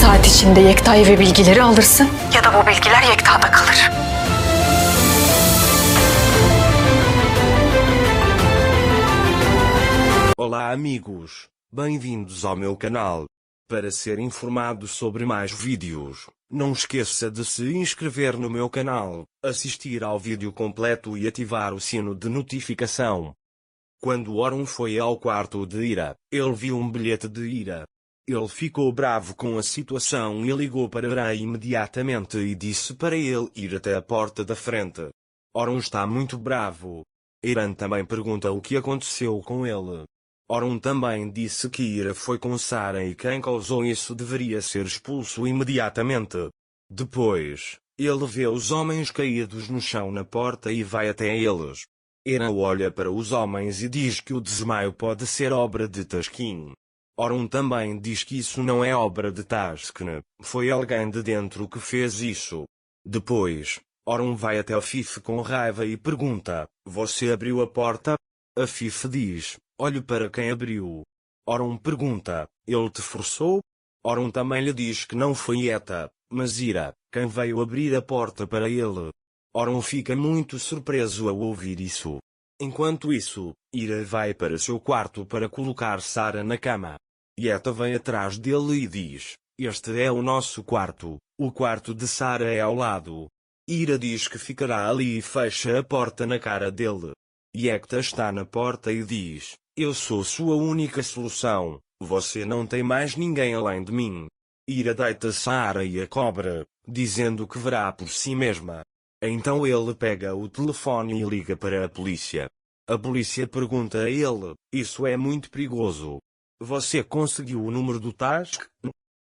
saat içinde Yekta'yı ve bilgileri alırsın ya da bu bilgiler Yekta'da kalır. Olá amigos, bem-vindos ao meu canal. Para ser informado sobre mais vídeos, não esqueça de se inscrever no meu canal, assistir ao vídeo completo e ativar o sino de notificação. Quando Orun foi ao quarto de Ira, ele viu um bilhete de Ira. Ele ficou bravo com a situação e ligou para Ira imediatamente e disse para ele ir até a porta da frente. Orun está muito bravo. Iran também pergunta o que aconteceu com ele. Orun também disse que Ira foi com Sara e quem causou isso deveria ser expulso imediatamente. Depois, ele vê os homens caídos no chão na porta e vai até eles. Ira olha para os homens e diz que o desmaio pode ser obra de Taskin. Orun também diz que isso não é obra de Taskin, foi alguém de dentro que fez isso. Depois, Orun vai até a Fif com raiva e pergunta, você abriu a porta? A Fif diz, olhe para quem abriu. Orun pergunta, ele te forçou? Orun também lhe diz que não foi Eta, mas Ira, quem veio abrir a porta para ele. Orun fica muito surpreso ao ouvir isso. Enquanto isso, Ira vai para seu quarto para colocar Sara na cama. Eta vem atrás dele e diz, este é o nosso quarto, o quarto de Sara é ao lado. Ira diz que ficará ali e fecha a porta na cara dele. Yekta está na porta e diz, eu sou sua única solução, você não tem mais ninguém além de mim. Ira deita Sara e a cobra, dizendo que verá por si mesma. Então ele pega o telefone e liga para a polícia. A polícia pergunta a ele, isso é muito perigoso. Você conseguiu o número do Task?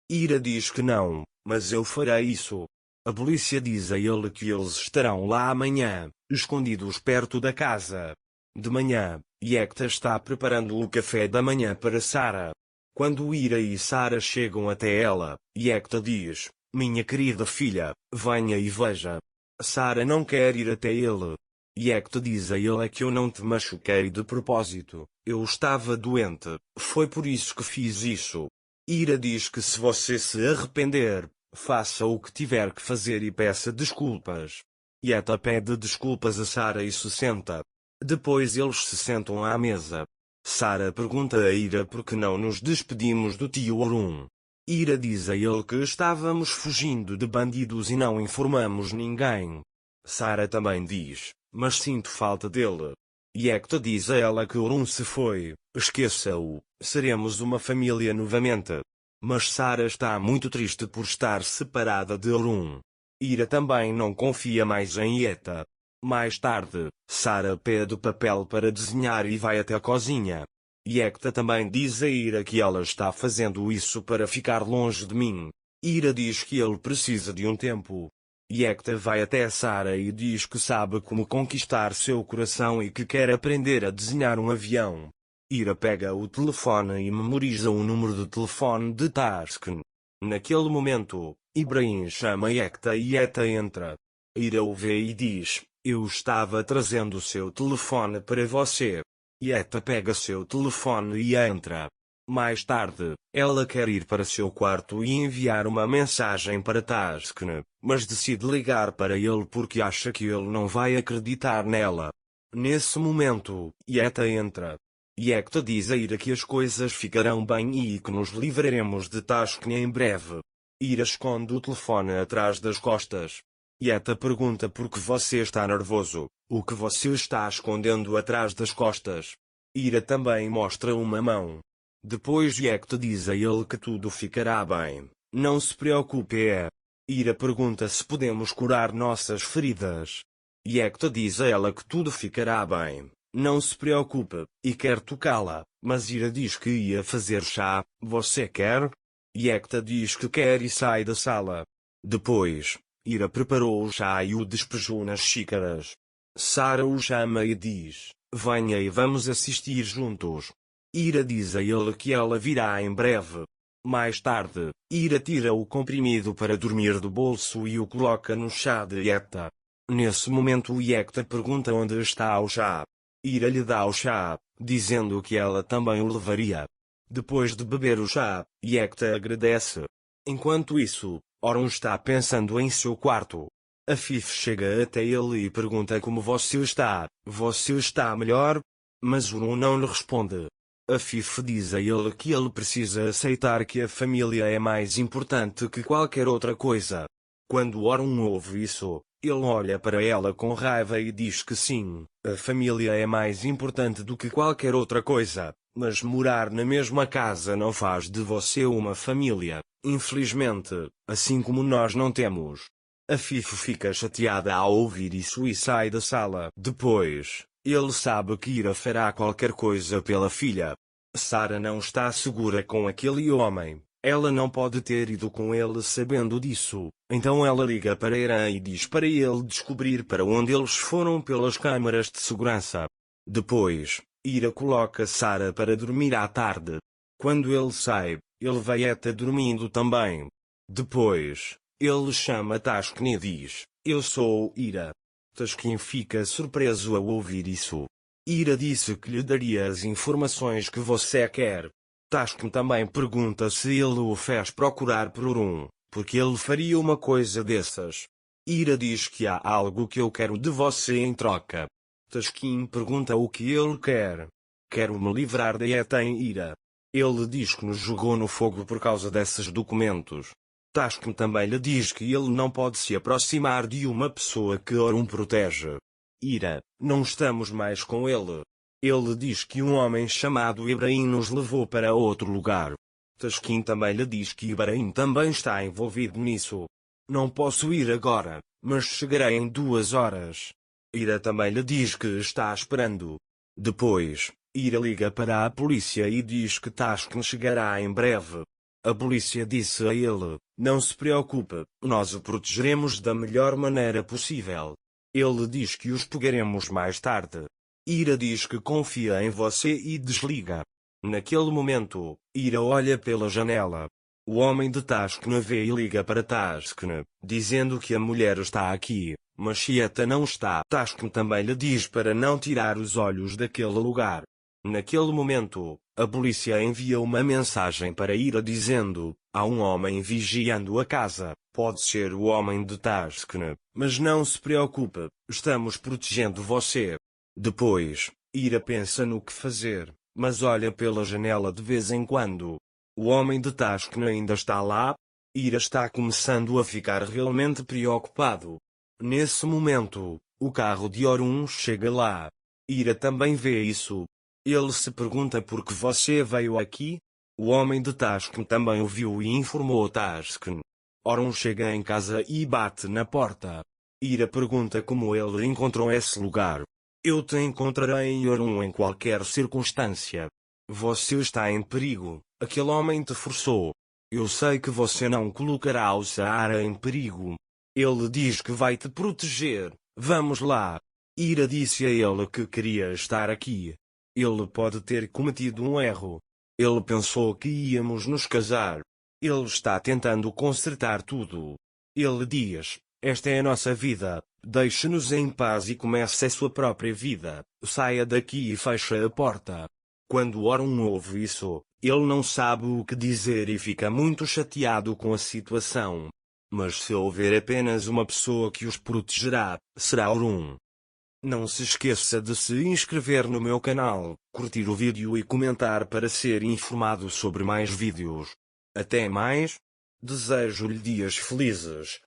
Ira diz que não, mas eu farei isso. A polícia diz a ele que eles estarão lá amanhã, escondidos perto da casa. De manhã, Yekta está preparando o café da manhã para Sara. Quando Ira e Sara chegam até ela, Yekta diz, minha querida filha, venha e veja. Sara não quer ir até ele. Yekta diz a ele que eu não te machuquei de propósito, eu estava doente, foi por isso que fiz isso. Ira diz que se você se arrepender, faça o que tiver que fazer e peça desculpas. Yekta pede desculpas a Sara e se senta. Depois eles se sentam à mesa. Sara pergunta a Ira por que não nos despedimos do tio Orun. Ira diz a ele que estávamos fugindo de bandidos e não informamos ninguém. Sara também diz, mas sinto falta dele. Yekta diz a ela que Orun se foi, esqueça-o, seremos uma família novamente. Mas Sara está muito triste por estar separada de Orun. Ira também não confia mais em Yekta. Mais tarde, Sara pede papel para desenhar e vai até a cozinha. Yekta também diz a Ira que ela está fazendo isso para ficar longe de mim. Ira diz que ele precisa de um tempo. Yekta vai até Sara e diz que sabe como conquistar seu coração e que quer aprender a desenhar um avião. Ira pega o telefone e memoriza o número de telefone de Taskin. Naquele momento, Ibrahim chama Yekta e Yekta entra. Ira o vê e diz, eu estava trazendo seu telefone para você. Yekta pega seu telefone e entra. Mais tarde, ela quer ir para seu quarto e enviar uma mensagem para Taskin, mas decide ligar para ele porque acha que ele não vai acreditar nela. Nesse momento, Yekta entra. Yekta diz a Ira que as coisas ficarão bem e que nos livraremos de Taskin em breve. Ira esconde o telefone atrás das costas. Yekta pergunta por que você está nervoso, o que você está escondendo atrás das costas. Ira também mostra uma mão. Depois Yekta diz a ele que tudo ficará bem, não se preocupe. Ira pergunta se podemos curar nossas feridas. Yekta diz a ela que tudo ficará bem, não se preocupe, e quer tocá-la, mas Ira diz que ia fazer chá, você quer? Yekta diz que quer e sai da sala. Depois, Ira preparou o chá e o despejou nas xícaras. Sara o chama e diz, venha e vamos assistir juntos. Ira diz a ele que ela virá em breve. Mais tarde, Ira tira o comprimido para dormir do bolso e o coloca no chá de Yekta. Nesse momento Yekta pergunta onde está o chá. Ira lhe dá o chá, dizendo que ela também o levaria. Depois de beber o chá, Yekta agradece. Enquanto isso, Orun está pensando em seu quarto. Afif chega até ele e pergunta como você está. Você está melhor? Mas Orun não lhe responde. Afif diz a ele que ele precisa aceitar que a família é mais importante que qualquer outra coisa. Quando Orun ouve isso, ele olha para ela com raiva e diz que sim, a família é mais importante do que qualquer outra coisa, mas morar na mesma casa não faz de você uma família, infelizmente, assim como nós não temos. Afif fica chateada ao ouvir isso e sai da sala. Depois, ele sabe que Ira fará qualquer coisa pela filha. Sarah não está segura com aquele homem. Ela não pode ter ido com ele sabendo disso, então ela liga para Irã e diz para ele descobrir para onde eles foram pelas câmaras de segurança. Depois, Ira coloca Sarah para dormir à tarde. Quando ele sai, ele vai até dormindo também. Depois, ele chama Taskin e diz, eu sou Ira. Taskin fica surpreso ao ouvir isso. Ira disse que lhe daria as informações que você quer. Taskin também pergunta se ele o fez procurar por Orun, porque ele faria uma coisa dessas. Ira diz que há algo que eu quero de você em troca. Taskin pergunta o que ele quer. Quero me livrar da Etem Ira. Ele diz que nos jogou no fogo por causa desses documentos. Taskin também lhe diz que ele não pode se aproximar de uma pessoa que Orun protege. Ira, não estamos mais com ele. Ele diz que um homem chamado Ibrahim nos levou para outro lugar. Taskin também lhe diz que Ibrahim também está envolvido nisso. Não posso ir agora, mas chegarei em 2 horas. Ira também lhe diz que está esperando. Depois, Ira liga para a polícia e diz que Taskin chegará em breve. A polícia disse a ele, não se preocupe, nós o protegeremos da melhor maneira possível. Ele diz que os pegaremos mais tarde. Ira diz que confia em você e desliga. Naquele momento, Ira olha pela janela. O homem de Taskin vê e liga para Taskin, dizendo que a mulher está aqui, mas Shieta não está. Taskin também lhe diz para não tirar os olhos daquele lugar. Naquele momento, a polícia envia uma mensagem para Ira dizendo, há um homem vigiando a casa, pode ser o homem de Taskin, mas não se preocupe, estamos protegendo você. Depois, Ira pensa no que fazer, mas olha pela janela de vez em quando. O homem de Taskin ainda está lá? Ira está começando a ficar realmente preocupado. Nesse momento, o carro de Orun chega lá. Ira também vê isso. Ele se pergunta por que você veio aqui? O homem de Taskin também o viu e informou Taskin. Orun chega em casa e bate na porta. Ira pergunta como ele encontrou esse lugar. Eu te encontrarei em Orun em qualquer circunstância. Você está em perigo, aquele homem te forçou. Eu sei que você não colocará o Saara em perigo. Ele diz que vai te proteger, vamos lá. Ira disse a ele que queria estar aqui. Ele pode ter cometido um erro. Ele pensou que íamos nos casar. Ele está tentando consertar tudo. Ele diz, esta é a nossa vida, deixe-nos em paz e comece a sua própria vida, saia daqui e feche a porta. Quando Orun ouve isso, ele não sabe o que dizer e fica muito chateado com a situação. Mas se houver apenas uma pessoa que os protegerá, será Orun. Não se esqueça de se inscrever no meu canal, curtir o vídeo e comentar para ser informado sobre mais vídeos. Até mais. Desejo-lhe dias felizes.